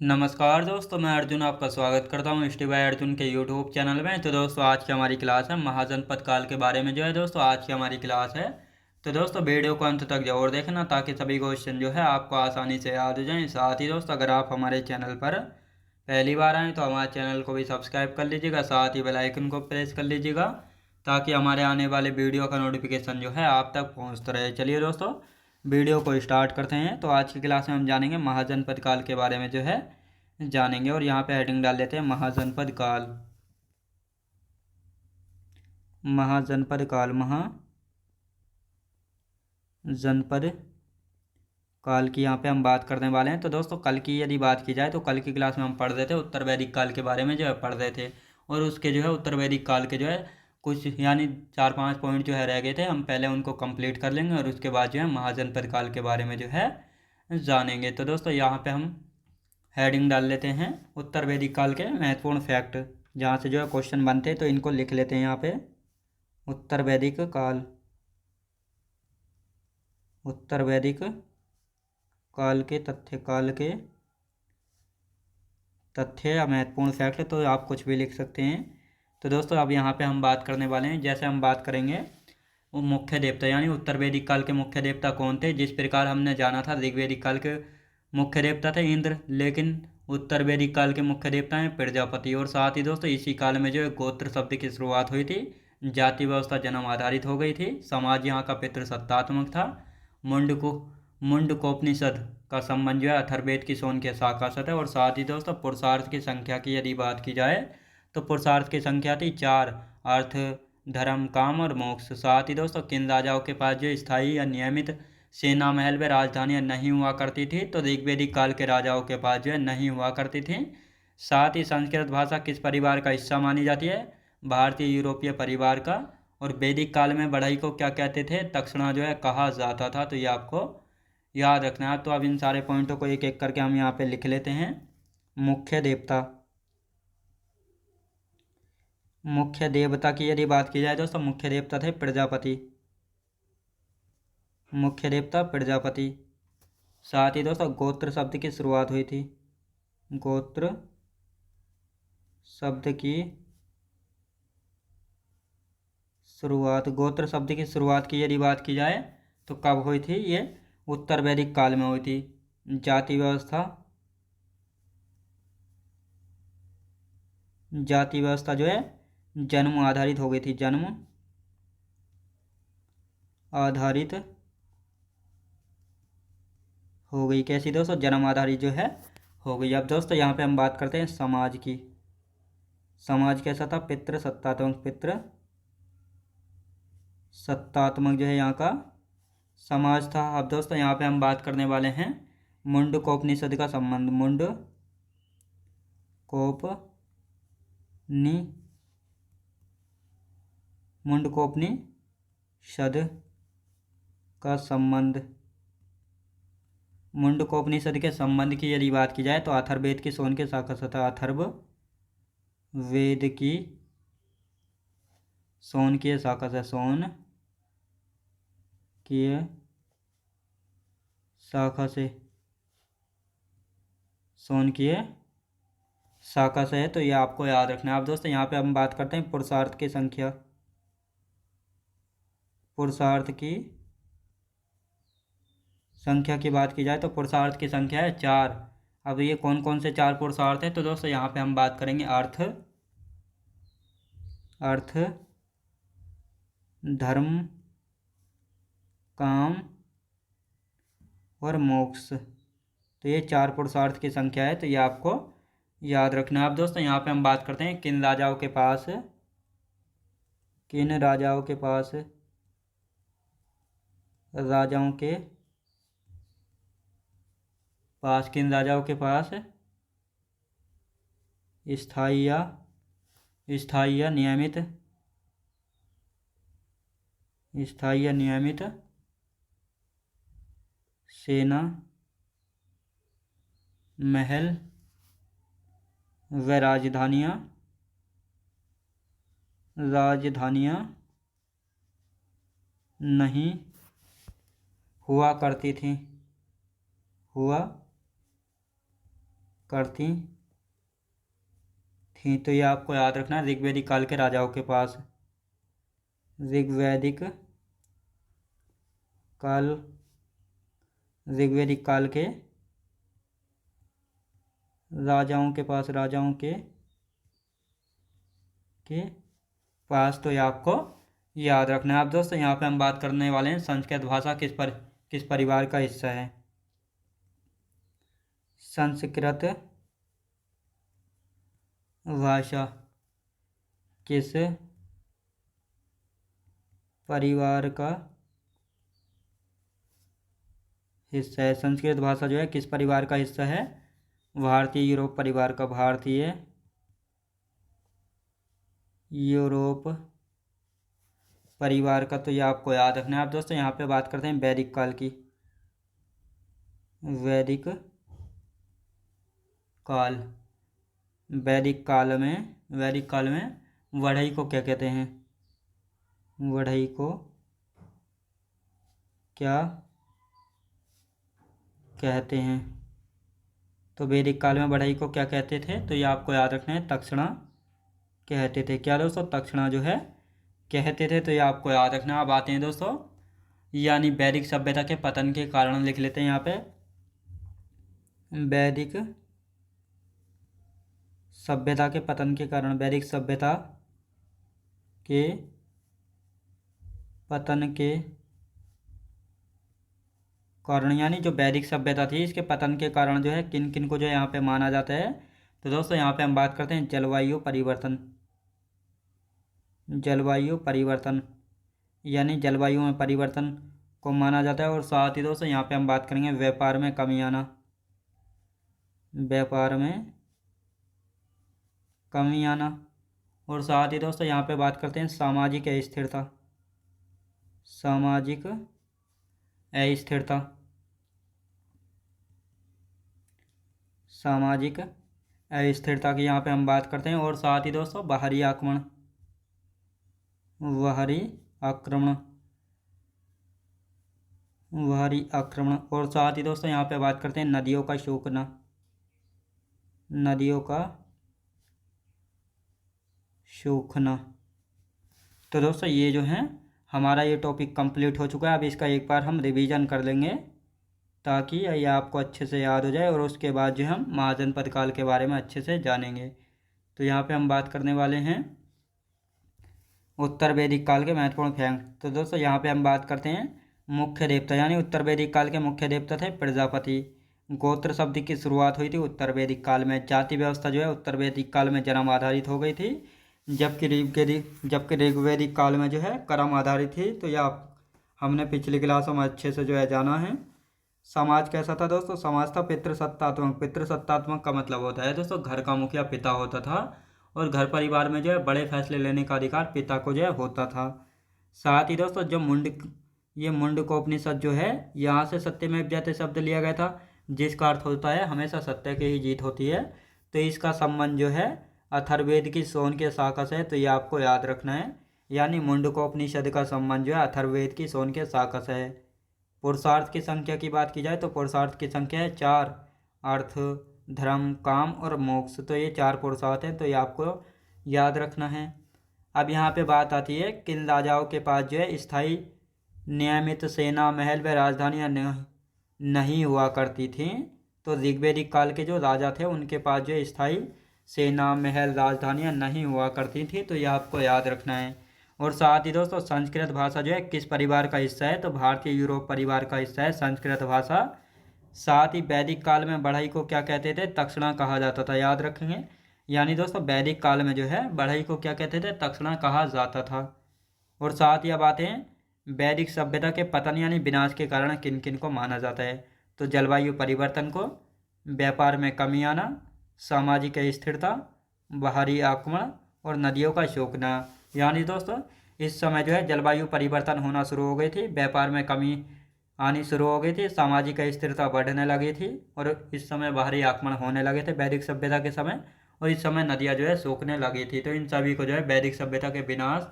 नमस्कार दोस्तों, मैं अर्जुन आपका स्वागत करता हूँ स्टडी बाय अर्जुन के यूट्यूब चैनल में। तो दोस्तों आज की हमारी क्लास है महाजनपद काल के बारे में। जो है दोस्तों आज की हमारी क्लास है, तो दोस्तों वीडियो को अंत तक जरूर देखना ताकि सभी क्वेश्चन जो है आपको आसानी से याद हो जाएं। साथ ही दोस्तों अगर आप हमारे चैनल पर पहली बार आएँ तो हमारे चैनल को भी सब्सक्राइब कर लीजिएगा, साथ ही बेल आइकन को प्रेस कर लीजिएगा ताकि हमारे आने वाले वीडियो का नोटिफिकेशन जो है आप तक पहुँचता रहे। चलिए दोस्तों वीडियो को स्टार्ट करते हैं। तो आज की क्लास में हम जानेंगे महाजनपद काल के बारे में जो है जानेंगे, और यहाँ पे हेडिंग डाल देते हैं महाजनपद काल। महाजनपद काल, महाजनपद काल की यहाँ पे हम बात करने वाले हैं। तो दोस्तों कल की यदि बात की जाए तो कल की क्लास में हम पढ़ रहे थे उत्तर वैदिक काल के बारे में जो है पढ़ रहे थे, और उसके जो है उत्तर वैदिक काल के जो है कुछ यानी 4-5 पॉइंट जो है रह गए थे, हम पहले उनको कंप्लीट कर लेंगे और उसके बाद जो है महाजनपद काल के बारे में जो है जानेंगे। तो दोस्तों यहाँ पे हम हेडिंग डाल लेते हैं उत्तर वैदिक काल के महत्वपूर्ण फैक्ट, जहाँ से जो है क्वेश्चन बनते हैं तो इनको लिख लेते हैं यहाँ पे। उत्तर वैदिक काल, उत्तर वैदिक काल के तथ्य या महत्वपूर्ण फैक्ट, तो आप कुछ भी लिख सकते हैं। तो दोस्तों अब यहाँ पे हम बात करने वाले हैं, जैसे हम बात करेंगे वो मुख्य देवता यानी उत्तर वैदिक काल के मुख्य देवता कौन थे। जिस प्रकार हमने जाना था ऋग्वैदिक काल के मुख्य देवता थे इंद्र, लेकिन उत्तर वैदिक काल के मुख्य देवता हैं प्रजापति। और साथ ही दोस्तों इसी काल में जो है गोत्र शब्द की शुरुआत हुई थी, जाति व्यवस्था जन्म आधारित हो गई थी, समाज यहाँ का पितृसत्तात्मक था। मुंड मुंडकोपनिषद का संबंध जो है अथर्ववेद की सोन के शाखा से है। और साथ ही दोस्तों पुरुषार्थ की संख्या की यदि बात की जाए तो पुरुषार्थ की संख्या थी 4, अर्थ धर्म काम और मोक्ष। साथ ही दोस्तों किन राजाओं के पास जो स्थायी या नियमित सेना महल व राजधानियाँ नहीं हुआ करती थी, तो ऋग्वैदिक काल के राजाओं के पास जो है नहीं हुआ करती थी। साथ ही संस्कृत भाषा किस परिवार का हिस्सा मानी जाती है, भारतीय यूरोपीय परिवार का। और वैदिक काल में बढ़ई को क्या कहते थे, तक्षणा जो है कहा जाता था। तो ये आपको याद रखना है। तो अब इन सारे पॉइंटों को एक एक करके हम यहाँ पे लिख लेते हैं। मुख्य देवता, मुख्य देवता की यदि बात की जाए दोस्तों मुख्य देवता थे प्रजापति, मुख्य देवता प्रजापति। साथ ही दोस्तों गोत्र शब्द की शुरुआत हुई थी, गोत्र शब्द की शुरुआत, गोत्र शब्द की शुरुआत की यदि बात की जाए तो कब हुई थी, ये उत्तर वैदिक काल में हुई थी। जाति व्यवस्था, जाति व्यवस्था जो है जन्म आधारित हो गई थी, जन्म आधारित हो गई। कैसी दोस्तों, जन्म आधारित जो है हो गई। अब दोस्तों यहाँ पे हम बात करते हैं समाज की। समाज कैसा था, पितृ सत्तात्मक, पितृ सत्तात्मक जो है यहाँ का समाज था। अब दोस्तों यहाँ पे हम बात करने वाले हैं मुंडकोपनिषद का संबंध, मुंडकोपनिषद का संबंध। मुंडकोपनिषद के संबंध की यदि बात की जाए तो अथर्ववेद की सोन के शाखा से था, अथर्ववेद की सोन की शाखा से, सोन की शाखा से, सोन की शाखा से है। तो ये आपको याद रखना है। अब दोस्तों यहाँ पे हम बात करते हैं पुरुषार्थ की संख्या, पुरुषार्थ की संख्या की बात की जाए तो पुरुषार्थ की संख्या है 4। अब ये कौन कौन से 4 पुरुषार्थ है, तो दोस्तों यहाँ पे हम बात करेंगे अर्थ धर्म काम और मोक्ष। तो ये 4 पुरुषार्थ की संख्या है, तो ये आपको याद रखना है। अब दोस्तों यहाँ पे हम बात करते हैं किन राजाओं के पास, किन राजाओं के पास, राजाओं के पास, किन राजाओं के पास स्थायी या नियमित, स्थायी या नियमित सेना महल व राजधानियाँ नहीं हुआ करती थी, हुआ करती थी। तो ये आपको याद रखना है, ऋग्वेदिक काल के राजाओं के पास, ऋग्वेदिक काल, ऋग्वेदिक काल के राजाओं के पास, राजाओं के पास। तो ये आपको याद रखना है। अब दोस्तों यहाँ पे हम बात करने वाले हैं संस्कृत भाषा किस परिवार का हिस्सा है। संस्कृत भाषा किस परिवार का हिस्सा है। संस्कृत भाषा जो है किस परिवार का हिस्सा है, भारतीय यूरोप परिवार का, भारतीय यूरोप परिवार का। तो ये आपको याद रखना है। आप दोस्तों यहाँ पे बात करते हैं वैदिक काल की, वैदिक काल। वैदिक काल में बढ़ई को क्या कहते हैं, बढ़ई को क्या कहते हैं। तो वैदिक काल में बढ़ई को क्या कहते थे, तो ये आपको याद रखना है, तक्षणा कहते थे। क्या दोस्तों, तक्षणा जो है कहते थे। तो ये आपको याद रखना। अब आते हैं दोस्तों, यानी वैदिक सभ्यता के पतन के कारण लिख लेते हैं यहाँ पे। वैदिक सभ्यता के पतन के कारण, वैदिक सभ्यता के पतन के कारण, यानी जो वैदिक सभ्यता थी इसके पतन के कारण जो है किन किन को जो है यहाँ पे माना जाता है। तो दोस्तों यहाँ पे हम बात करते हैं जलवायु परिवर्तन, जलवायु परिवर्तन, यानी जलवायु में परिवर्तन को माना जाता है। और साथ ही दोस्तों यहाँ पे हम बात करेंगे व्यापार में कमी आना, व्यापार में कमी आना। और साथ ही दोस्तों यहाँ पे बात करते हैं सामाजिक अस्थिरता, सामाजिक अस्थिरता, सामाजिक अस्थिरता की यहाँ पे हम बात करते हैं। और साथ ही दोस्तों बाहरी आक्रमण, बाहरी आक्रमण, बाहरी आक्रमण। और साथ ही दोस्तों यहाँ पे बात करते हैं नदियों का सूखना, नदियों का सूखना। तो दोस्तों ये जो है हमारा ये टॉपिक कंप्लीट हो चुका है। अब इसका एक बार हम रिवीजन कर लेंगे ताकि ये आपको अच्छे से याद हो जाए, और उसके बाद जो हम महाजनपद काल के बारे में अच्छे से जानेंगे। तो यहाँ पे हम बात करने वाले हैं उत्तर वैदिक काल के महत्वपूर्ण फैक्ट। तो दोस्तों यहाँ पे हम बात करते हैं मुख्य देवता, यानी उत्तर वैदिक काल के मुख्य देवता थे प्रजापति। गोत्र शब्द की शुरुआत हुई थी उत्तर वैदिक काल में। जाति व्यवस्था जो है उत्तर वैदिक काल में जन्म आधारित हो गई थी, जबकि ऋग्वैदिक काल में जो है कर्म आधारित थी। तो यह हमने पिछली क्लासों में अच्छे से जो है जाना है। समाज कैसा था दोस्तों, समाज था पितृसत्तात्मक। पितृसत्तात्मक का मतलब होता है दोस्तों घर का मुखिया पिता होता था, और घर परिवार में जो है बड़े फैसले लेने का अधिकार पिता को जो है होता था। साथ ही दोस्तों जो मुंडकोपनिषद जो है, यहाँ से सत्यमेव जयते शब्द लिया गया था, जिसका अर्थ होता है हमेशा सत्य की ही जीत होती है। तो इसका संबंध जो है अथर्ववेद की सोन के शाखा से है। तो ये आपको याद रखना है, यानी मुंडकोपनिषद का संबंध जो है अथर्ववेद की सोन के शाखा से है। पुरुषार्थ की संख्या की बात की जाए तो पुरुषार्थ की संख्या है 4, अर्थ, धर्म, काम और मोक्ष। तो ये 4 पुरुषार्थ हैं। तो ये आपको याद रखना है। अब यहाँ पे बात आती है किन राजाओं के पास जो है स्थायी नियमित सेना, महल व राजधानियाँ नहीं हुआ करती थी। तो ऋग्वैदिक काल के जो राजा थे उनके पास जो स्थायी सेना, महल, राजधानियाँ नहीं हुआ करती थी। तो यह आपको याद रखना है। और साथ ही दोस्तों संस्कृत भाषा जो है किस परिवार का हिस्सा है, तो भारतीय यूरोप परिवार का हिस्सा है संस्कृत भाषा। साथ ही वैदिक काल में बढ़ई को क्या कहते थे, तक्षणा कहा जाता था, याद रखेंगे। यानी दोस्तों वैदिक काल में जो है बढ़ई को क्या कहते थे, तक्षणा कहा जाता था। और साथ ही अब आते हैं वैदिक सभ्यता के पतन यानी विनाश के कारण किन किन को माना जाता है। तो जलवायु परिवर्तन को, व्यापार में कमी आना, सामाजिक अस्थिरता, बाहरी आक्रमण और नदियों का सूखना। यानी दोस्तों इस समय जो है जलवायु परिवर्तन होना शुरू हो गई थी, व्यापार में कमी आनी शुरू हो गई थी, सामाजिक अस्थिरता बढ़ने लगी थी, और इस समय बाहरी आक्रमण होने लगे थे वैदिक सभ्यता के समय, और इस समय नदियाँ जो है सूखने लगी थी। तो इन सभी को जो है वैदिक सभ्यता के विनाश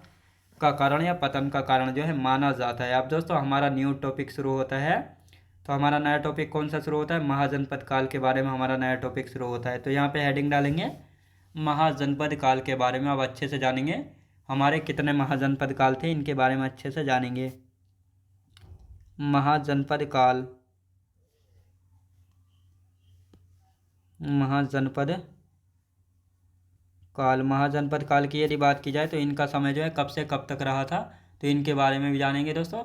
का कारण या पतन का कारण जो है माना जाता है। अब दोस्तों हमारा न्यू टॉपिक शुरू होता है। तो हमारा नया टॉपिक कौन सा शुरू होता है, महाजनपद काल के बारे में हमारा नया टॉपिक शुरू होता है। तो यहाँ पे हेडिंग डालेंगे महाजनपद काल के बारे में। अब अच्छे से जानेंगे हमारे कितने महाजनपद काल थे, इनके बारे में अच्छे से जानेंगे। महाजनपद काल, महाजनपद काल, महाजनपद काल की यदि बात की जाए तो इनका समय जो है कब से कब तक रहा था, तो इनके बारे में भी जानेंगे दोस्तों।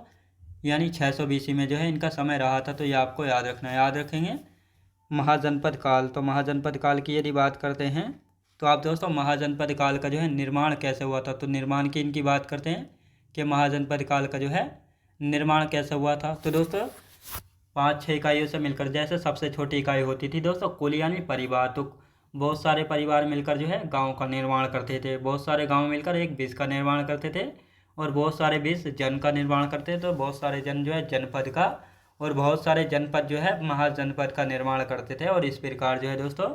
यानी 600 BC में जो है इनका समय रहा था, तो ये आपको याद रखना है, याद रखेंगे महाजनपद काल। तो महाजनपद काल की यदि बात करते हैं तो आप दोस्तों महाजनपद काल का जो है निर्माण कैसे हुआ था, तो निर्माण की इनकी बात करते हैं कि महाजनपद काल का जो है निर्माण कैसे हुआ था। तो दोस्तों 5-6 इकाइयों से मिलकर, जैसे सबसे छोटी इकाई होती थी दोस्तों कुल यानी परिवार, तो बहुत सारे परिवार मिलकर जो है गांव का निर्माण करते थे, बहुत सारे गांव मिलकर एक बीज का निर्माण करते थे, और बहुत सारे बीज जन का निर्माण करते थे, तो बहुत सारे जन जो है जनपद का, और बहुत सारे जनपद जो है महाजनपद का निर्माण करते थे। और इस प्रकार जो है दोस्तों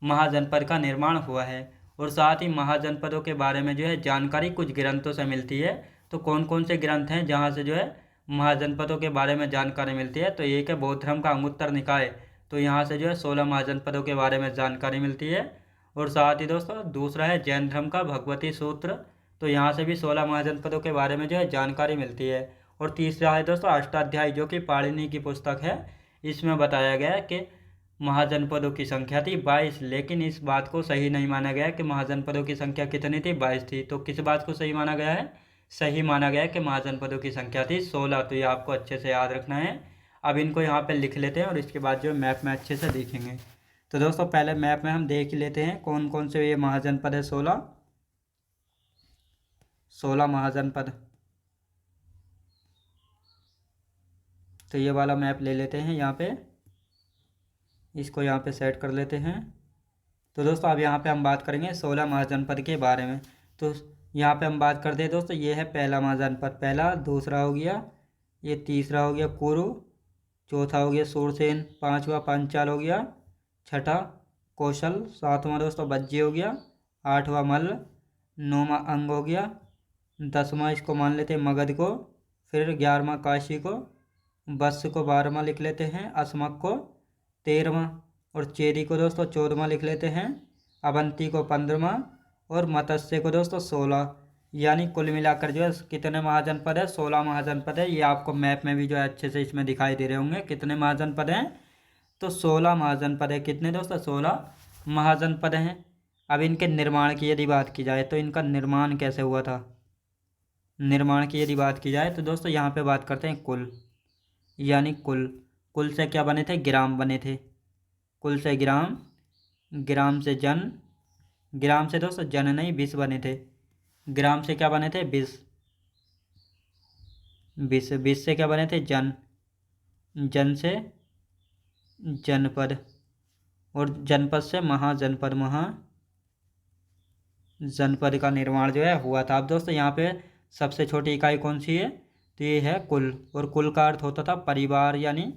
महाजनपद का निर्माण हुआ है। और साथ ही महाजनपदों के बारे में जो है जानकारी कुछ ग्रंथों से मिलती है। तो कौन कौन से ग्रंथ हैं जहाँ से जो है महाजनपदों के बारे में जानकारी मिलती है, तो एक है बौद्ध धर्म का अंगुत्तर निकाय, तो यहाँ से जो है 16 महाजनपदों के बारे में जानकारी मिलती है। और साथ ही दोस्तों दूसरा है जैन धर्म का भगवती सूत्र, तो यहाँ से भी 16 महाजनपदों के बारे में जो है जानकारी मिलती है। और तीसरा है दोस्तों अष्टाध्यायी, जो कि पाणिनि की पुस्तक है, इसमें बताया गया है कि महाजनपदों की संख्या थी 22, लेकिन इस बात को सही नहीं माना गया कि महाजनपदों की संख्या कितनी थी, 22 थी। तो किस बात को सही माना गया है, सही माना गया है कि महाजनपदों की संख्या थी 16। तो ये आपको अच्छे से याद रखना है। अब इनको यहाँ पे लिख लेते हैं और इसके बाद जो मैप में अच्छे से देखेंगे। तो दोस्तों पहले मैप में हम देख लेते हैं कौन कौन से ये महाजनपद है। 16 महाजनपद, तो ये वाला मैप ले लेते हैं, यहाँ पे इसको यहाँ पे सेट कर लेते हैं। तो दोस्तों अब यहाँ पे हम बात करेंगे 16 महाजनपद के बारे में। तो यहाँ पे हम बात करते हैं दोस्तों, ये है पहला महाजनपद, पहला, दूसरा हो गया, ये तीसरा हो गया कुरु, चौथा हो गया सूरसेन, पांचवा पांचाल हो गया, छठा कौशल, सातवां दोस्तों बज्जी हो गया, आठवां मल्ल, नौवां अंग हो गया, 10वां इसको मान लेते हैं मगध को, फिर 11वां काशी को, बस को 12वां लिख लेते हैं, असमक को 13वां, और चेरी को दोस्तों 14वां लिख लेते हैं, अवंती को 15वां, और मत्स्य को दोस्तों 16। यानी कुल मिलाकर जो है कितने महाजनपद है, 16 महाजनपद है। ये आपको मैप में भी जो है अच्छे से इसमें दिखाई दे रहे होंगे कितने महाजनपद हैं, तो 16 महाजनपद है। कितने दोस्तों, 16 महाजनपद हैं। अब इनके निर्माण की यदि बात की जाए तो इनका निर्माण कैसे हुआ था, निर्माण की यदि बात की जाए तो दोस्तों यहाँ पे बात करते हैं कुल, यानी कुल, कुल से क्या बने थे, ग्राम बने थे, कुल से ग्राम, ग्राम से जन, ग्राम से दोस्तों जन नहीं विष बने थे, ग्राम से क्या बने थे, विष, विष, विष से क्या बने थे, जन, जन से जनपद, और जनपद से महाजनपद, महाजनपद का निर्माण जो है हुआ था। अब दोस्तों यहाँ पे सबसे छोटी इकाई कौन सी है, तो ये है कुल, और कुल का अर्थ होता था परिवार, यानी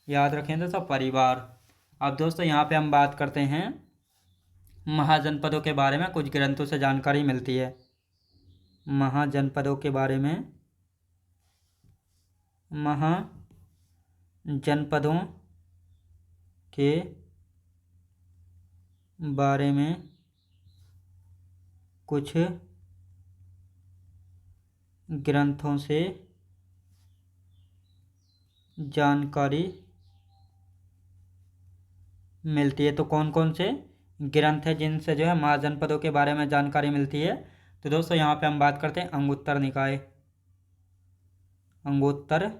याद रखें दोस्तों परिवार। अब दोस्तों यहाँ पे हम बात करते हैं महाजनपदों के बारे में, कुछ ग्रंथों से जानकारी मिलती है महाजनपदों के बारे में। महाजनपदों के बारे में कुछ ग्रंथों से जानकारी मिलती है। तो कौन कौन से ग्रंथ है जिनसे जो है महाजनपदों के बारे में जानकारी मिलती है, तो दोस्तों यहाँ पे हम बात करते हैं अंगुत्तर निकाय, अंगुत्तर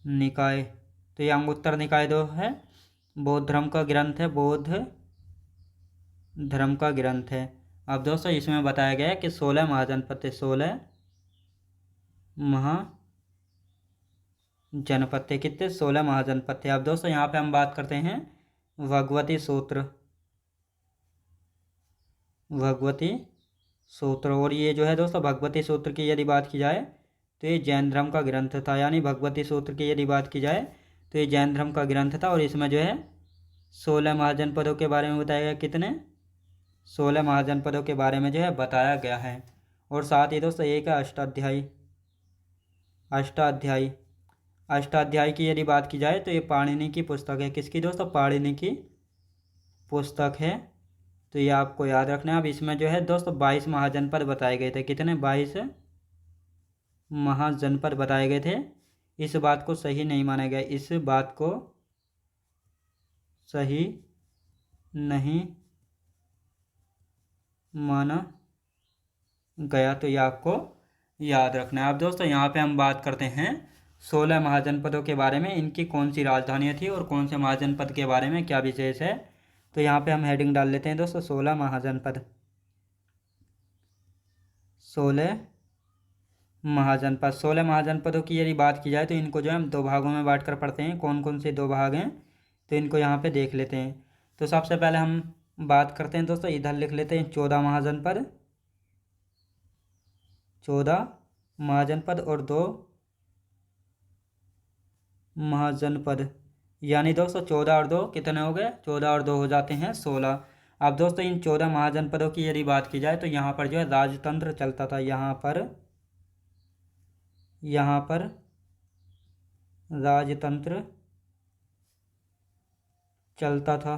निकाय। तो ये अंगुत्तर निकाय दो है, बौद्ध धर्म का ग्रंथ है, बौद्ध धर्म का ग्रंथ है। अब दोस्तों इसमें बताया गया है कि 16 महाजनपद थे, 16 महाजनपद थे, कितने, 16 महाजनपद थे। अब दोस्तों यहाँ पे हम बात करते हैं भगवती सूत्र, भगवती सूत्र। और ये जो है दोस्तों भगवती सूत्र की यदि बात की जाए तो ये जैन धर्म का ग्रंथ था, यानी भगवती सूत्र की यदि बात की जाए तो ये जैन धर्म का ग्रंथ था। और इसमें जो है 16 महाजनपदों के बारे में बताया गया, कितने, 16 महाजनपदों के बारे में जो है बताया गया है। और साथ ही दोस्तों एक है अष्टाध्यायी, अष्टाध्यायी। अष्टाध्यायी की यदि बात की जाए तो ये पाणिनि की पुस्तक है। किसकी दोस्तों? पाणिनि की पुस्तक है। तो ये आपको याद रखना है। अब इसमें जो है दोस्तों 22 महाजनपद बताए गए थे। कितने? 22 महाजनपद बताए गए थे। इस बात को सही नहीं माना गया। इस बात को सही नहीं माना गया। तो ये आपको याद रखना है। अब दोस्तों यहाँ पे हम बात करते हैं 16 महाजनपदों के बारे में। इनकी कौन सी राजधानियाँ थी और कौन से महाजनपद के बारे में क्या विशेष है। तो यहाँ पे हम हेडिंग डाल लेते हैं दोस्तों 16 महाजनपद। 16 महाजनपद। 16 महाजनपदों की यदि बात की जाए तो इनको जो है हम दो भागों में बांट कर पढ़ते हैं। कौन कौन से दो भाग हैं तो इनको यहाँ पे देख लेते हैं। तो सबसे पहले हम बात करते हैं दोस्तों, इधर लिख लेते हैं 14 महाजनपद। 14 महाजनपद और 2 महाजनपद, यानी दोस्तों 14 और 2 कितने हो गए? 14 और 2 हो जाते हैं 16। अब दोस्तों इन 14 महाजनपदों की यदि बात की जाए तो यहाँ पर जो है राजतंत्र चलता था। यहाँ पर राजतंत्र चलता था।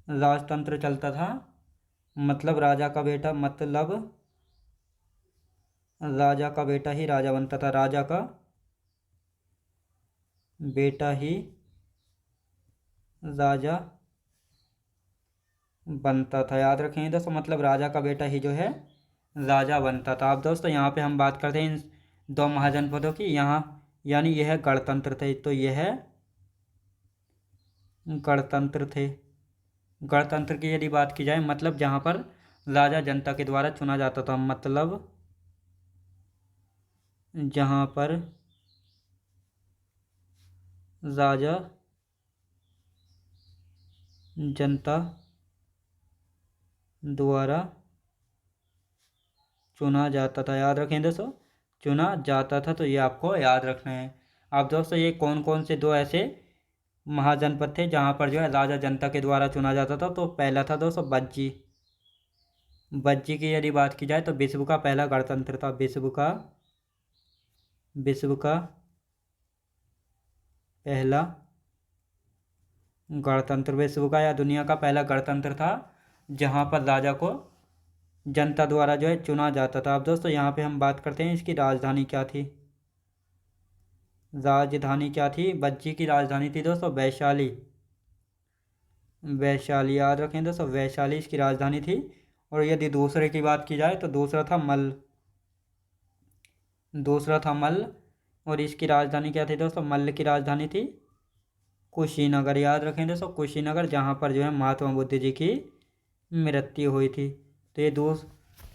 राजतंत्र चलता था मतलब राजा का बेटा ही राजा बनता था। राजा का बेटा ही राजा बनता था। याद रखेंगे दोस्तों, मतलब राजा का बेटा ही जो है राजा बनता था। अब दोस्तों यहाँ पे हम बात करते हैं इन दो महाजनपदों की। यहाँ यानी यह गणतंत्र थे। तो यह गणतंत्र थे। गणतंत्र की यदि बात की जाए मतलब जहाँ पर राजा जनता के द्वारा चुना जाता था। मतलब जहाँ पर राजा जनता द्वारा चुना जाता था। याद रखें दोस्तों, चुना जाता था। तो ये आपको याद रखना है। अब दोस्तों ये कौन कौन से दो ऐसे महाजनपद थे जहाँ पर जो है राजा जनता के द्वारा चुना जाता था। तो पहला था दोस्तों बज्जी। बज्जी की यदि बात की जाए तो विश्व का पहला गणतंत्र था। विश्व का पहला गणतंत्र, विश्व का या दुनिया का पहला गणतंत्र था जहाँ पर राजा को जनता द्वारा जो है चुना जाता था। अब दोस्तों यहाँ पे हम बात करते हैं इसकी राजधानी क्या थी। राजधानी क्या थी? बज्जी की राजधानी थी दोस्तों वैशाली। वैशाली, याद रखें दोस्तों, वैशाली इसकी राजधानी थी। और यदि दूसरे की बात की जाए तो दूसरा था मल्ल। और इसकी राजधानी क्या थी दोस्तों? मल्ल की राजधानी थी कुशीनगर। याद रखें दोस्तों, कुशीनगर, जहाँ पर जो है महात्मा बुद्ध जी की मृत्यु हुई थी। तो ये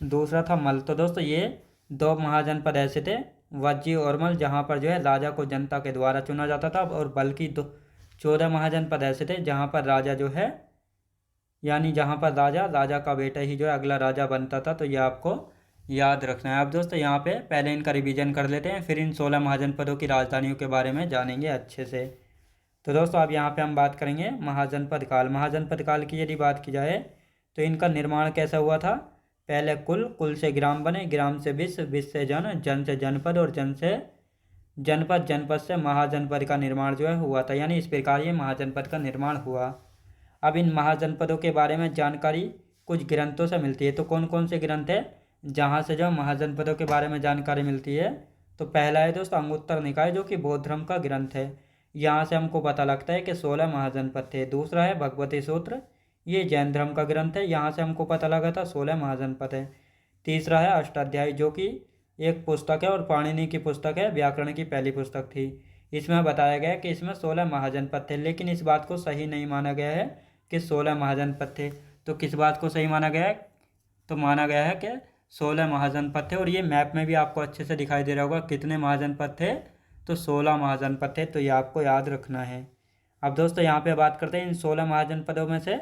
दूसरा था मल्ल। तो दोस्तों ये दो महाजनपद ऐसे थे, वज्जी और मल्ल, जहाँ पर जो है राजा को जनता के द्वारा चुना जाता था। और बल्कि 14 महाजनपद ऐसे थे जहाँ पर राजा जो है, यानी जहाँ पर राजा का बेटा ही जो है अगला राजा बनता था। तो ये आपको याद रखना है। अब दोस्तों यहाँ पे पहले इनका रिवीजन कर लेते हैं, फिर इन 16 महाजनपदों की राजधानियों के बारे में जानेंगे अच्छे से। तो दोस्तों अब यहाँ पे हम बात करेंगे महाजनपद काल। महाजनपद काल की यदि बात की जाए तो इनका निर्माण कैसा हुआ था। पहले कुल से ग्राम बने, ग्राम से विश्व, विश्व से जन से जनपद और जन से जनपद, जनपद से महाजनपद का निर्माण जो है हुआ था। यानी इस प्रकार ये महाजनपद का निर्माण हुआ। अब इन महाजनपदों के बारे में जानकारी कुछ ग्रंथों से मिलती है। तो कौन कौन से ग्रंथ है जहाँ से जो महाजनपदों के बारे में जानकारी मिलती है। तो पहला है दोस्तों अंगुत्तर निकाय, जो कि बौद्ध धर्म का ग्रंथ है। यहाँ से हमको पता लगता है कि 16 महाजनपद थे। दूसरा है भगवती सूत्र, ये जैन धर्म का ग्रंथ है। यहाँ से हमको पता लगा था 16 महाजनपद है। तीसरा है अष्टाध्यायी, जो कि एक पुस्तक है और पाणिनि की पुस्तक है, व्याकरण की पहली पुस्तक थी। इसमें बताया गया कि इसमें 16 महाजनपद थे, लेकिन इस बात को सही नहीं माना गया है कि 16 महाजनपद थे। तो किस बात को सही माना गया है? तो माना गया है कि 16 महाजनपद थे। और ये मैप में भी आपको अच्छे से दिखाई दे रहा होगा कितने महाजनपद थे। तो 16 महाजनपद थे। तो ये आपको याद रखना है। अब दोस्तों यहाँ पे बात करते हैं इन 16 महाजनपदों में से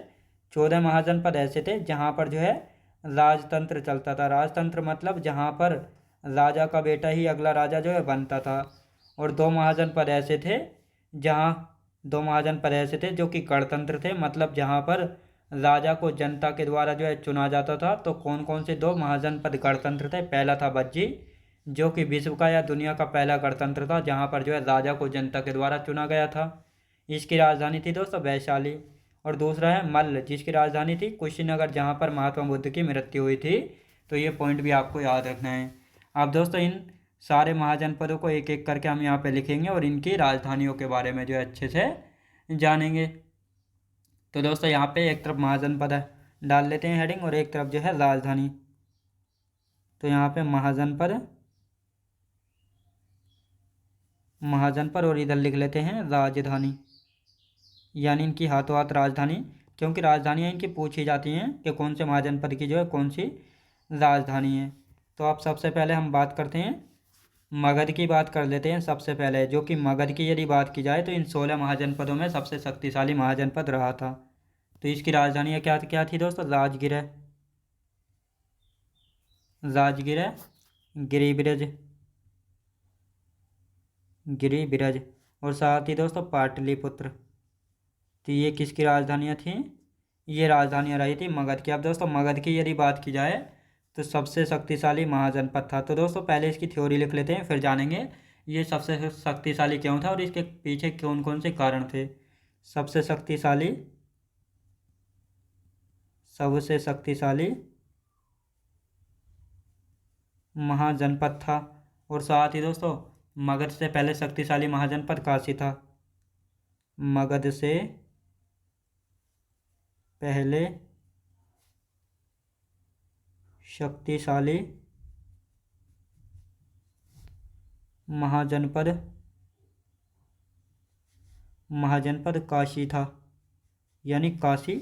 14 महाजनपद ऐसे थे जहाँ पर जो है राजतंत्र चलता था। राजतंत्र मतलब जहाँ पर राजा का बेटा ही अगला राजा जो है बनता था। और 2 महाजनपद ऐसे थे जो कि गणतंत्र थे, मतलब जहाँ पर राजा को जनता के द्वारा जो है चुना जाता था। तो कौन कौन से 2 महाजनपद गणतंत्र थे? पहला था बज्जी, जो कि विश्व का या दुनिया का पहला गणतंत्र था, जहाँ पर जो है राजा को जनता के द्वारा चुना गया था। इसकी राजधानी थी दोस्तों वैशाली। और दूसरा है मल्ल, जिसकी राजधानी थी कुशीनगर, जहाँ पर महात्मा बुद्ध की मृत्यु हुई थी। तो ये पॉइंट भी आपको याद रखना है। अब दोस्तों इन सारे महाजनपदों को एक एक करके हम यहाँ पे लिखेंगे और इनकी राजधानियों के बारे में जो है अच्छे से जानेंगे। तो दोस्तों यहाँ पे एक तरफ महाजनपद डाल लेते हैं हेडिंग, और एक तरफ जो है राजधानी। तो यहाँ पे महाजनपद, महाजनपद, और इधर लिख लेते हैं राजधानी, यानी इनकी हाथों हाथ राजधानी, क्योंकि राजधानियाँ इनकी पूछी जाती हैं कि कौन से महाजनपद की जो है कौन सी राजधानी है। तो अब सबसे पहले हम बात करते हैं मगध की, बात कर लेते हैं सबसे पहले। जो कि मगध की यदि बात की जाए तो इन 16 महाजनपदों में सबसे शक्तिशाली महाजनपद रहा था। तो इसकी राजधानी क्या क्या थी दोस्तों? राजगीर, राजगीर, गिरिब्रज, गिरिब्रज, और साथ ही दोस्तों पाटलिपुत्र। तो ये किसकी राजधानियाँ थीं? ये राजधानियाँ रही थी मगध की। अब दोस्तों मगध की यदि बात की जाए तो सबसे शक्तिशाली महाजनपद था। तो दोस्तों पहले इसकी थ्योरी लिख लेते हैं, फिर जानेंगे ये सबसे शक्तिशाली क्यों था और इसके पीछे कौन कौन से कारण थे। सबसे शक्तिशाली, सबसे शक्तिशाली महाजनपद था। और साथ ही दोस्तों मगध से पहले शक्तिशाली महाजनपद काशी था। मगध से पहले शक्तिशाली महाजनपद, महाजनपद काशी था, यानी काशी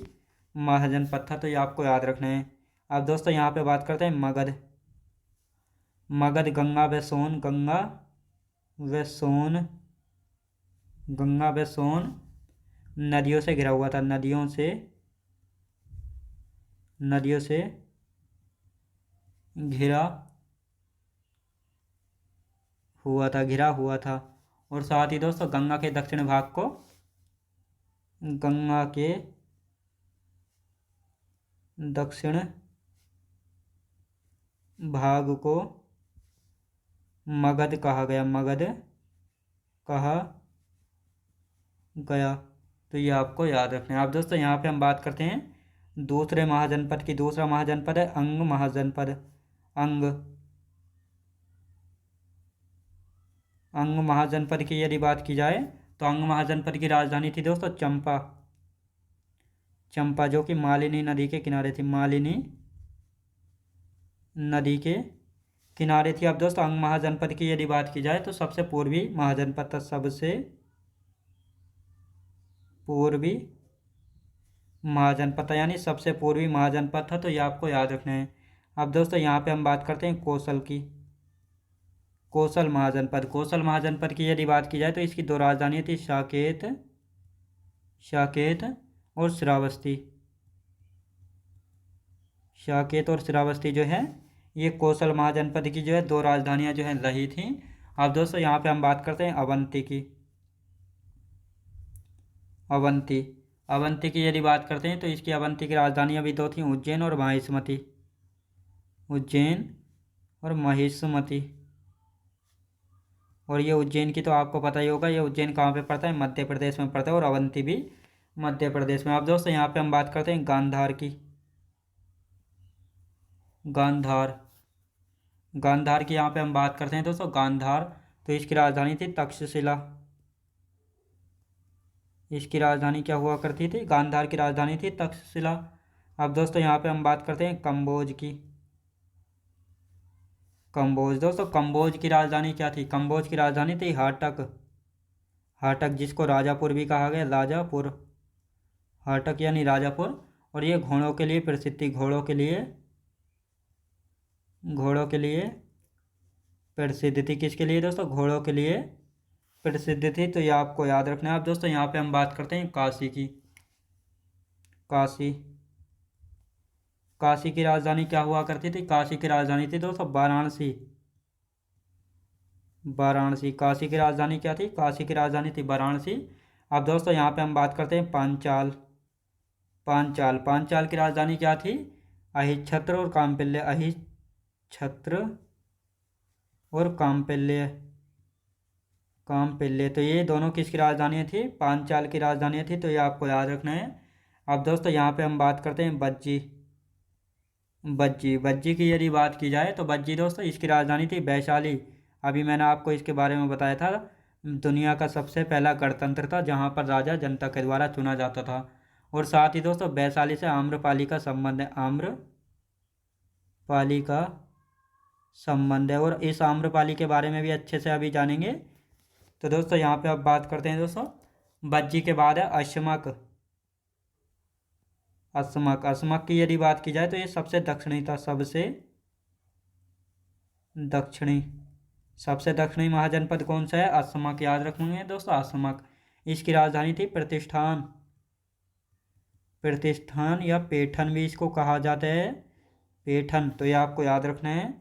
महाजनपद था। तो ये आपको याद रखना है। अब दोस्तों यहाँ पे बात करते हैं मगध। मगध गंगा व सोन, गंगा व सोन, गंगा व सोन नदियों से घिरा हुआ था। नदियों से, नदियों से घिरा हुआ था, घिरा हुआ था। और साथ ही दोस्तों गंगा के दक्षिण भाग को, गंगा के दक्षिण भाग को मगध कहा गया, मगध कहा गया। तो ये आपको याद रखना है। अब दोस्तों यहाँ पे हम बात करते हैं दूसरे महाजनपद की। दूसरा महाजनपद है अंग महाजनपद। अंग, अंग महाजनपद की यदि बात की जाए तो अंग महाजनपद की राजधानी थी दोस्तों चंपा। चंपा जो कि मालिनी नदी के किनारे थी, मालिनी नदी के किनारे थी। अब दोस्तों अंग महाजनपद की यदि बात की जाए तो सबसे पूर्वी महाजनपद था, सबसे पूर्वी महाजनपद था, यानी सबसे पूर्वी महाजनपद था। तो ये आपको याद रखना है। अब दोस्तों यहाँ पे हम बात करते हैं कौशल की। कौशल महाजनपद, कौशल महाजनपद की यदि बात की जाए तो इसकी दो राजधानियाँ थी, साकेत, साकेत और श्रावस्ती। साकेत और श्रावस्ती जो है ये कौशल महाजनपद की जो है दो राजधानियाँ जो है रही थी। अब दोस्तों यहाँ पे हम बात करते हैं अवंती की। अवंती, अवंती की यदि बात करते हैं तो इसकी अवंती की राजधानियाँ भी दो थी, उज्जैन और माहिष्मती। उज्जैन और माहिष्मती। और ये उज्जैन की तो आपको पता ही होगा, ये उज्जैन कहाँ पे पड़ता है? मध्य प्रदेश में पड़ता है, और अवंती भी मध्य प्रदेश में। अब दोस्तों यहाँ पे हम बात करते हैं गांधार की। गांधार, गांधार की यहाँ पे हम बात करते हैं दोस्तों गांधार। तो इसकी राजधानी थी तक्षशिला। इसकी राजधानी क्या हुआ करती थी? गांधार की राजधानी थी तक्षशिला। अब दोस्तों यहाँ पे हम बात करते हैं कंबोज की। कंबोज, दोस्तों कंबोज की राजधानी क्या थी? कंबोज की राजधानी थी हाटक। हाटक जिसको राजापुर भी कहा गया, राजापुर, हाटक यानी राजापुर। और ये घोड़ों के लिए प्रसिद्ध थी, घोड़ों के लिए, घोड़ों के लिए प्रसिद्ध थी। किसके लिए दोस्तों? घोड़ों के लिए प्रसिद्ध थी। तो ये आपको याद रखना है। अब दोस्तों यहाँ पे हम बात करते हैं काशी की। काशी, काशी की राजधानी क्या हुआ करती थी? काशी की राजधानी थी दोस्तों वाराणसी। वाराणसी, काशी की राजधानी क्या थी? काशी की राजधानी थी वाराणसी। अब दोस्तों यहाँ पे हम बात करते हैं पांचाल। पांचाल, पांचाल की राजधानी क्या थी? अहिच्छत्र और काम्पिल्य। अहिच्छत्र और काम्पिल्य। काम्पिल्य तो ये दोनों किसकी राजधानी थी? पांचाल की राजधानी थी। तो ये आपको याद रखना है। अब दोस्तों यहाँ पे हम बात करते हैं बज्जी। बज्जी बज्जी की यदि बात की जाए तो बज्जी दोस्तों इसकी राजधानी थी वैशाली। अभी मैंने आपको इसके बारे में बताया था। दुनिया का सबसे पहला गणतंत्र था जहाँ पर राजा जनता के द्वारा चुना जाता था। और साथ ही दोस्तों वैशाली से आम्रपाली का संबंध है। आम्रपाली का संबंध है और इस आम्रपाली के बारे में भी अच्छे से अभी जानेंगे। तो दोस्तों यहाँ पे अब बात करते हैं दोस्तों बज्जी के बाद है अश्मक। अस्मक अस्मक की यदि बात की जाए तो ये सबसे दक्षिणी था। दक्षिणी सबसे दक्षिणी महाजनपद कौन सा है? अस्मक। याद रखेंगे दोस्तों अस्मक। इसकी राजधानी थी प्रतिष्ठान। प्रतिष्ठान या पेठन भी इसको कहा जाता है। पेठन। तो ये आपको याद रखना है।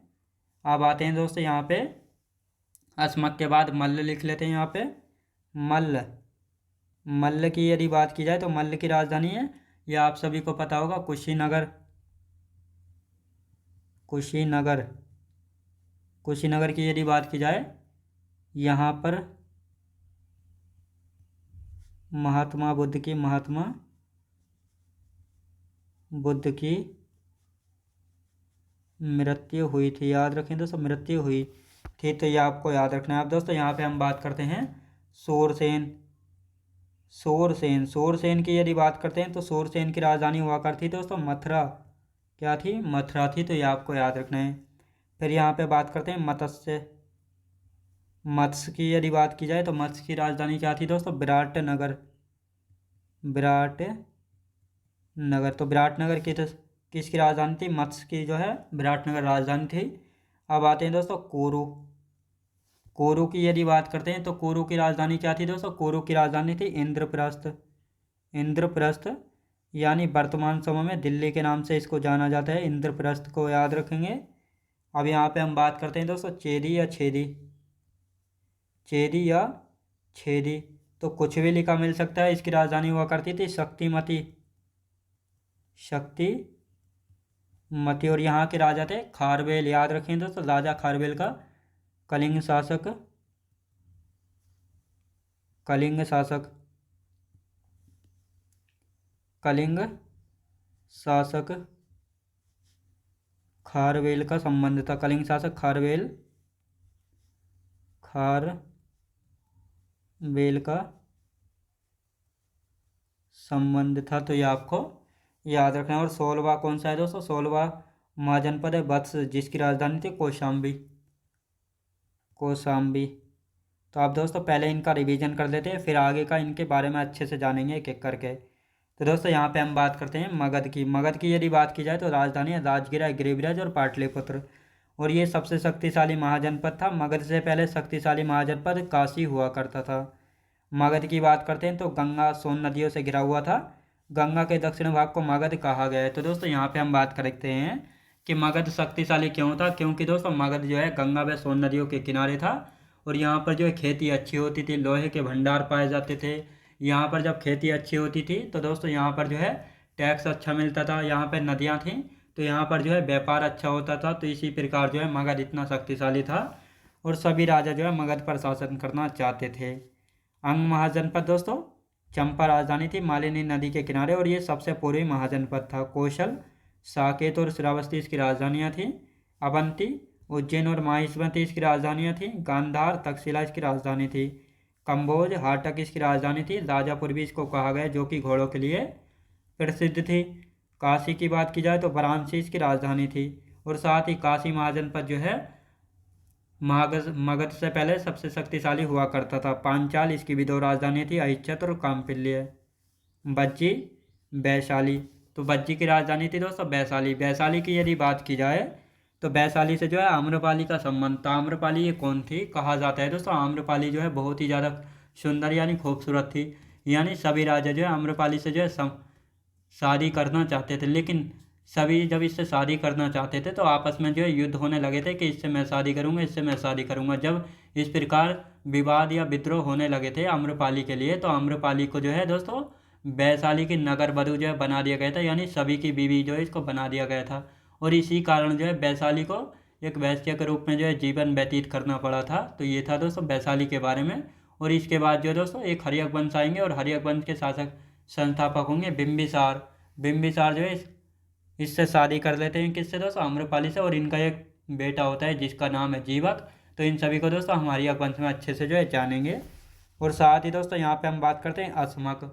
अब आते हैं दोस्तों यहाँ पे अस्मक के बाद मल्ल लिख लेते हैं यहाँ पे। मल्ल। मल्ल की यदि बात की जाए तो मल्ल की राजधानी है, यह आप सभी को पता होगा, कुशीनगर। कुशीनगर। कुशीनगर की यदि बात की जाए यहाँ पर महात्मा बुद्ध की मृत्यु हुई थी। याद रखें दोस्तों मृत्यु हुई थी। तो ये आपको याद रखना है। अब दोस्तों यहाँ पे हम बात करते हैं शोरसेन। शोरसेन की यदि बात करते हैं तो शोरसेन की राजधानी हुआ करती थी दोस्तों मथुरा। क्या थी? मथुरा थी। तो ये आपको याद रखना है। फिर यहाँ पे बात करते हैं मत्स्य। मत्स्य की यदि बात की जाए तो मत्स्य की राजधानी क्या थी दोस्तों? विराटनगर। विराटनगर। तो विराटनगर की किसकी राजधानी थी? मत्स्य की जो है विराटनगर राजधानी थी। अब आते हैं दोस्तों कोरू। कोरू की यदि बात करते हैं तो कोरू की राजधानी क्या थी दोस्तों? कोरू की राजधानी थी इंद्रप्रस्थ। इंद्रप्रस्थ यानी वर्तमान समय में दिल्ली के नाम से इसको जाना जाता है। इंद्रप्रस्थ को याद रखेंगे। अब यहाँ पे हम बात करते हैं दोस्तों चेदी या छेदी। चेदी या छेदी। तो कुछ भी लिखा मिल सकता है। इसकी राजधानी हुआ करती थी शक्तिमती। शक्तिमती। और यहाँ के राजा थे खारवेल। याद रखें दोस्तों राजा खारवेल का कलिंग शासक। कलिंग शासक। कलिंग शासक खारवेल का संबंध था। कलिंग शासक खारवेल का संबंध था। तो ये आपको याद रखना है। और 16वां कौन सा है दोस्तों? 16वां महाजनपद है वत्स, जिसकी राजधानी थी कौशाम्बी। कौशाम्बी। तो आप दोस्तों पहले इनका रिवीजन कर लेते हैं, फिर आगे का इनके बारे में अच्छे से जानेंगे एक एक करके। तो दोस्तों यहाँ पे हम बात करते हैं मगध की। मगध की यदि बात की जाए तो राजधानी है राजगिरा, गिरिब्रज और पाटलिपुत्र। और ये सबसे शक्तिशाली महाजनपद था। मगध से पहले शक्तिशाली महाजनपद काशी हुआ करता था। मगध की बात करते हैं तो गंगा सोन नदियों से घिरा हुआ था। गंगा के दक्षिण भाग को मगध कहा गया है। तो दोस्तों यहाँ पे हम बात करते हैं कि मगध शक्तिशाली क्यों था। क्योंकि दोस्तों मगध जो है गंगा व सोन नदियों के किनारे था और यहाँ पर जो है खेती अच्छी होती थी, लोहे के भंडार पाए जाते थे। यहाँ पर जब खेती अच्छी होती थी तो दोस्तों यहाँ पर जो है टैक्स अच्छा मिलता था। यहाँ पर नदियाँ थीं तो यहाँ पर जो है व्यापार अच्छा होता था। तो इसी प्रकार जो है मगध इतना शक्तिशाली था और सभी राजा जो है मगध पर शासन करना चाहते थे। अंग महाजनपद दोस्तों चंपा राजधानी थी मालिनी नदी के किनारे और ये सबसे पूर्वी महाजनपद था। कौशल, साकेत और श्रावस्ती इसकी राजधानियाँ थीं। अवंती, उज्जैन और माहिष्मती इसकी राजधानियाँ थीं। गांधार, तक्षशिला इसकी राजधानी थी। कंबोज, हाटक इसकी राजधानी थी। राजापुर भी इसको कहा गया जो कि घोड़ों के लिए प्रसिद्ध थी। काशी की बात की जाए तो वाराणसी इसकी राजधानी थी। और साथ ही काशी महाजनपद जो है मगध से पहले सबसे शक्तिशाली हुआ करता था। पांचाल इसकी भी दो राजधानी थी, अहिच्छत्र और काम्पिल्य। बज्जी, वैशाली। तो बज्जी की राजधानी थी दोस्तों वैशाली। वैशाली की यदि बात की जाए तो वैशाली से जो है आम्रपाली का संबंध था। आम्रपाली ये कौन थी कहा जाता है दोस्तों? आम्रपाली जो है बहुत ही ज़्यादा सुंदर यानी खूबसूरत थी। यानी सभी राजा जो है आम्रपाली से जो है शादी करना चाहते थे, लेकिन सभी जब इससे शादी करना चाहते थे तो आपस में जो है युद्ध होने लगे थे कि इससे मैं शादी करूंगा, इससे मैं शादी करूंगा। जब इस प्रकार विवाद या विद्रोह होने लगे थे आम्रपाली के लिए तो आम्रपाली को जो है दोस्तों वैशाली की नगर वधू जो है बना दिया गया था। यानी सभी की बीवी जो है इसको बना दिया गया था। और इसी कारण जो है वैशाली को एक वैश्य के रूप में जो है जीवन व्यतीत करना पड़ा था। तो ये था दोस्तों वैशाली के बारे में। और इसके बाद जो है दोस्तों एक हर्यक वंश आएंगे और हर्यक वंश के शासक संस्थापक होंगे बिंबिसार। बिंबिसार जो है इससे शादी कर लेते हैं, किससे दोस्तों, आम्रपाली से, और इनका एक बेटा होता है जिसका नाम है जीवक। तो इन सभी को दोस्तों हम हर्यक वंश में अच्छे से जो है जानेंगे। और साथ ही दोस्तों यहाँ पे हम बात करते हैं असमक।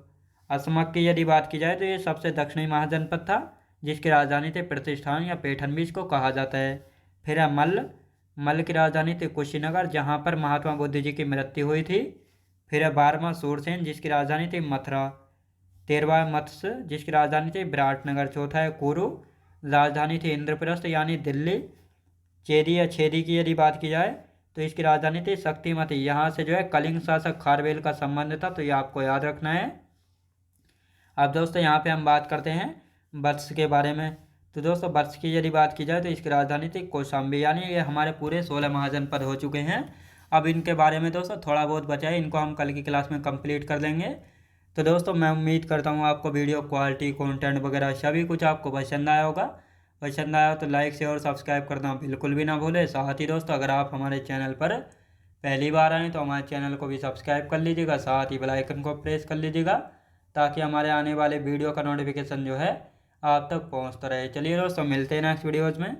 असमक की यदि बात की जाए तो ये सबसे दक्षिणी महाजनपद था जिसकी राजधानी थी प्रतिष्ठान या पैठन भी इसको कहा जाता है। फिर है मल्ल। मल्ल की राजधानी थी कुशीनगर जहाँ पर महात्मा बुद्ध जी की मृत्यु हुई थी। फिर है 12वां सूरसेन जिसकी राजधानी थी मथुरा। 13वां मत्स्य जिसकी राजधानी थी विराटनगर। चौथा है कुरु, राजधानी थी इंद्रप्रस्थ यानी दिल्ली। चेदी या छेदी की यदि बात की जाए तो इसकी राजधानी थी शक्तिमती। यहाँ से जो है कलिंग शासक खारवेल का संबंध था, तो ये आपको याद रखना है। अब दोस्तों यहाँ पे हम बात करते हैं वत्स के बारे में। तो दोस्तों वत्स की यदि बात की जाए तो इसकी राजधानी थी कौशाम्बी। यानी ये हमारे पूरे 16 महाजनपद हो चुके हैं। अब इनके बारे में दोस्तों थोड़ा बहुत बचा है, इनको हम कल की क्लास में कंप्लीट कर लेंगे। तो दोस्तों मैं उम्मीद करता हूँ आपको वीडियो क्वालिटी, कंटेंट वगैरह सभी कुछ आपको पसंद आया होगा। पसंद आया तो लाइक शेयर और सब्सक्राइब करना बिल्कुल भी ना भूलें। साथ ही दोस्तों अगर आप हमारे चैनल पर पहली बार आएँ तो हमारे चैनल को भी सब्सक्राइब कर लीजिएगा, साथ ही बेल आइकन को प्रेस कर लीजिएगा ताकि हमारे आने वाले वीडियो का नोटिफिकेशन जो है आप तक पहुंचता रहे। चलिए दोस्तों मिलते हैं नेक्स्ट वीडियोज़ में।